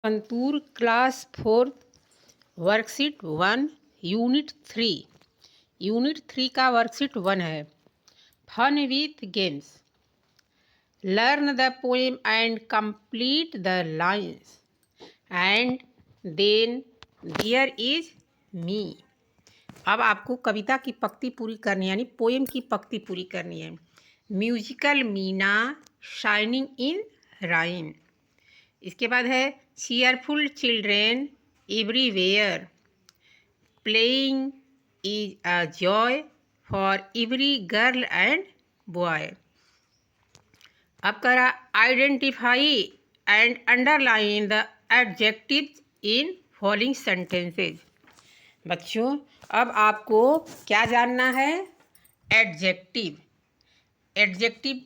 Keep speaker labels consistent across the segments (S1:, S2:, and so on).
S1: Santoor class 4 worksheet 1 unit 3 का worksheet 1 है। Fun with games. Learn the poem and complete the lines and then there is me. अब आपको कविता की पंक्ति पूरी करनी है, यानी पोएम की पंक्ति पूरी करनी है। म्यूजिकल मीना शाइनिंग इन राइन। इसके बाद है cheerful children everywhere, playing is a joy for every girl and boy. अब करा identify and underline the adjectives in following sentences. बच्चों, अब आपको क्या जानना है? एडजेक्टिव। एडजेक्टिव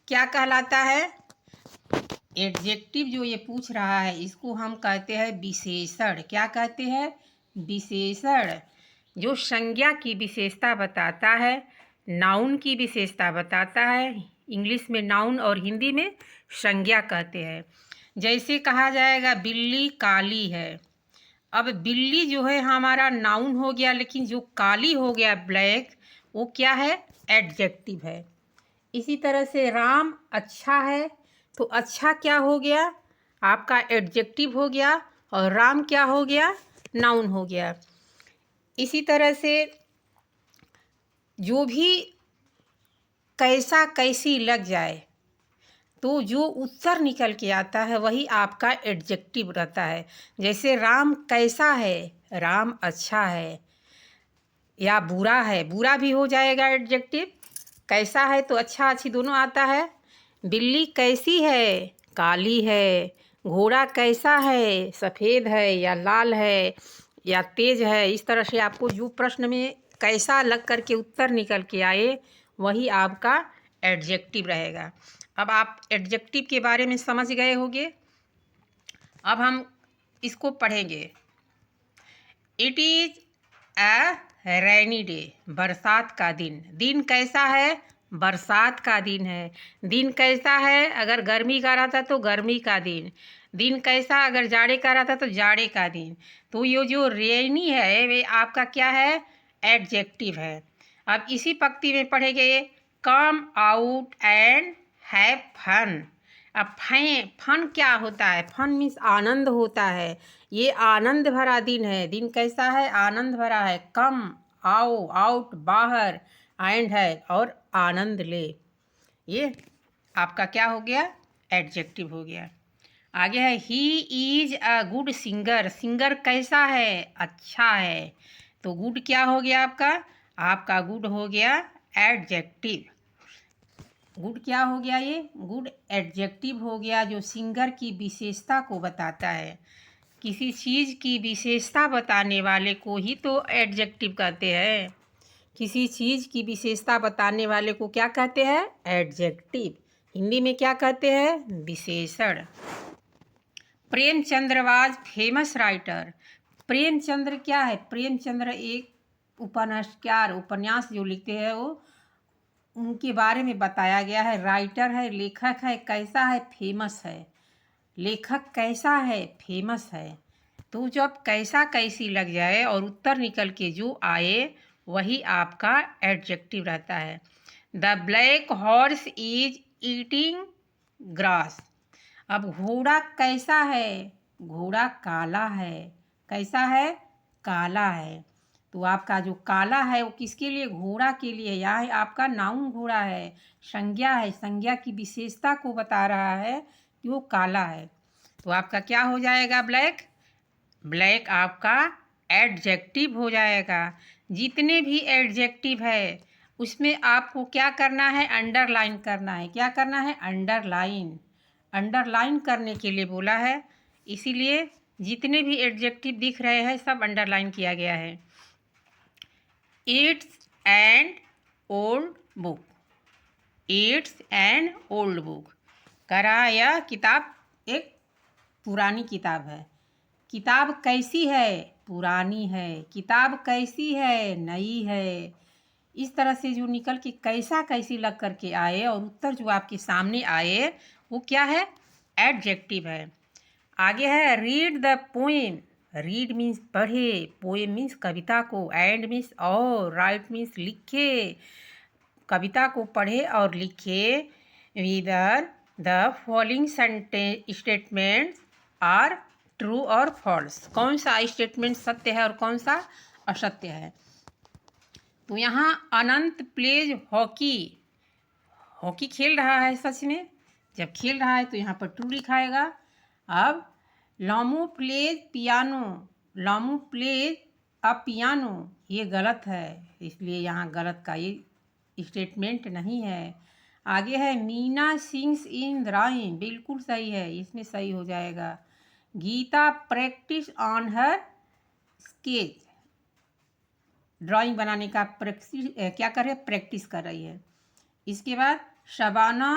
S1: क्या कहलाता है? एडजेक्टिव जो ये पूछ रहा है इसको हम कहते हैं विशेषण। क्या कहते हैं? विशेषण। जो संज्ञा की विशेषता बताता है, नाउन की विशेषता बताता है। इंग्लिश में नाउन और हिंदी में संज्ञा कहते हैं। जैसे कहा जाएगा बिल्ली काली है। अब बिल्ली जो है हमारा नाउन हो गया, लेकिन जो काली हो गया ब्लैक, वो क्या है? एडजेक्टिव है। इसी तरह से राम अच्छा है, तो अच्छा क्या हो गया? आपका एडजेक्टिव हो गया, और राम क्या हो गया? नाउन हो गया। इसी तरह से जो भी कैसा कैसी लग जाए, तो जो उत्तर निकल के आता है वही आपका एडजेक्टिव रहता है। जैसे राम कैसा है, राम अच्छा है, या बुरा है, बुरा भी हो जाएगा एडजेक्टिव। कैसा है तो अच्छा अच्छी दोनों आता है। बिल्ली कैसी है? काली है। घोड़ा कैसा है? सफ़ेद है या लाल है या तेज है। इस तरह से आपको जो प्रश्न में कैसा लग कर के उत्तर निकल के आए वही आपका एडजेक्टिव रहेगा। अब आप एडजेक्टिव के बारे में समझ गए होंगे। अब हम इसको पढ़ेंगे। It is a rainy day, बरसात का दिन। दिन कैसा है? बरसात का दिन है। दिन कैसा है? अगर गर्मी का रहता तो गर्मी का दिन। दिन कैसा अगर जाड़े का रहता तो जाड़े का दिन। तो ये जो रेनी है वे आपका क्या है? एडजेक्टिव है। अब इसी पंक्ति में पढ़ेंगे come out and have fun. अब फन क्या होता है? फन मीन्स आनंद होता है। ये आनंद भरा दिन है। दिन कैसा है? आनंद भरा है। कम, आओ, आउट बाहर, एंड है और आनंद ले। ये आपका क्या हो गया? एडजेक्टिव हो गया। आगे है he is a good singer. Singer कैसा है? अच्छा है। तो गुड क्या हो गया आपका? आपका गुड हो गया एडजेक्टिव। गुड क्या हो गया? ये गुड एडजेक्टिव हो गया, जो सिंगर की विशेषता को बताता है। किसी चीज़ की विशेषता बताने वाले को ही तो एडजेक्टिव कहते हैं। किसी चीज़ की विशेषता बताने वाले को क्या कहते हैं? एडजेक्टिव। हिंदी में क्या कहते हैं? विशेषण। Premchandra was famous writer. Premchandra क्या है? प्रेमचंद्र एक उपन्यास जो लिखते हैं वो उनके बारे में बताया गया है। राइटर है, लेखक है। कैसा है? फेमस है। लेखक कैसा है? फेमस है। तो जब कैसा कैसी लग जाए और उत्तर निकल के जो आए वही आपका एडजेक्टिव रहता है। The black horse is eating grass. अब घोड़ा कैसा है? घोड़ा काला है। कैसा है? काला है। तो आपका जो काला है वो किसके लिए? घोड़ा के लिए। यह आपका नाउन घोड़ा है, संज्ञा है। संज्ञा की विशेषता को बता रहा है कि वो काला है। तो आपका क्या हो जाएगा? ब्लैक। ब्लैक आपका एडजेक्टिव हो जाएगा। जितने भी एडजेक्टिव है उसमें आपको क्या करना है? अंडरलाइन करना है। क्या करना है? अंडरलाइन। अंडरलाइन करने के लिए बोला है, इसीलिए जितने भी एडजेक्टिव दिख रहे हैं सब अंडरलाइन किया गया है। It's and old book. It's and old book करा यह किताब एक पुरानी किताब है। किताब कैसी है? पुरानी है। किताब कैसी है? नई है। इस तरह से जो निकल के कैसा कैसी लग करके आए और उत्तर जो आपके सामने आए वो क्या है? एडजेक्टिव है। आगे है read the poem. Read means पढ़े, पोएम मीन्स कविता को, एंड मीन्स और, राइट मीन्स लिखे। कविता को पढ़े और लिखे। Whether the following statements are true और फॉल्स। कौन सा स्टेटमेंट सत्य है और कौन सा असत्य है। तो यहाँ अनंत प्लेज हॉकी, हॉकी खेल रहा है सच में। जब खेल रहा है तो यहाँ पर ट्रू लिखाएगा। अब Lamu plays piano, Lamu plays a piano, ये गलत है, इसलिए यहाँ गलत का ये स्टेटमेंट नहीं है। आगे है मीना सिंग्स इन राइम, बिल्कुल सही है, इसमें सही हो जाएगा। Gita practice on her sketch, drawing बनाने का क्या कर रही है, प्रैक्टिस कर रही है। इसके बाद Shabana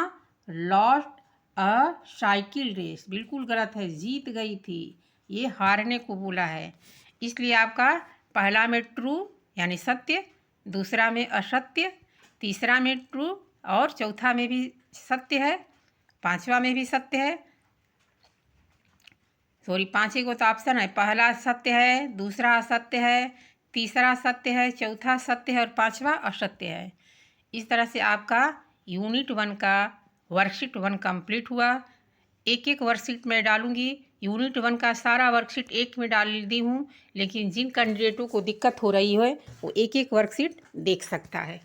S1: lost a cycle race, बिल्कुल गलत है, जीत गई थी, ये हारने को बोला है। इसलिए आपका पहला में ट्रू यानी सत्य, दूसरा में असत्य, तीसरा में ट्रू और चौथा में भी सत्य है, पांचवा में भी सत्य है। सॉरी, पांचवे को तो ऑप्शन है, पहला सत्य है, दूसरा असत्य है, तीसरा सत्य है, चौथा सत्य है और पांचवा असत्य है। इस तरह से आपका यूनिट 1 का वर्कशीट 1 कंप्लीट हुआ। एक एक वर्कशीट में डालूंगी। यूनिट 1 का सारा वर्कशीट एक में डाल दी हूँ, लेकिन जिन कैंडिडेटों को दिक्कत हो रही है वो एक एक वर्कशीट देख सकता है।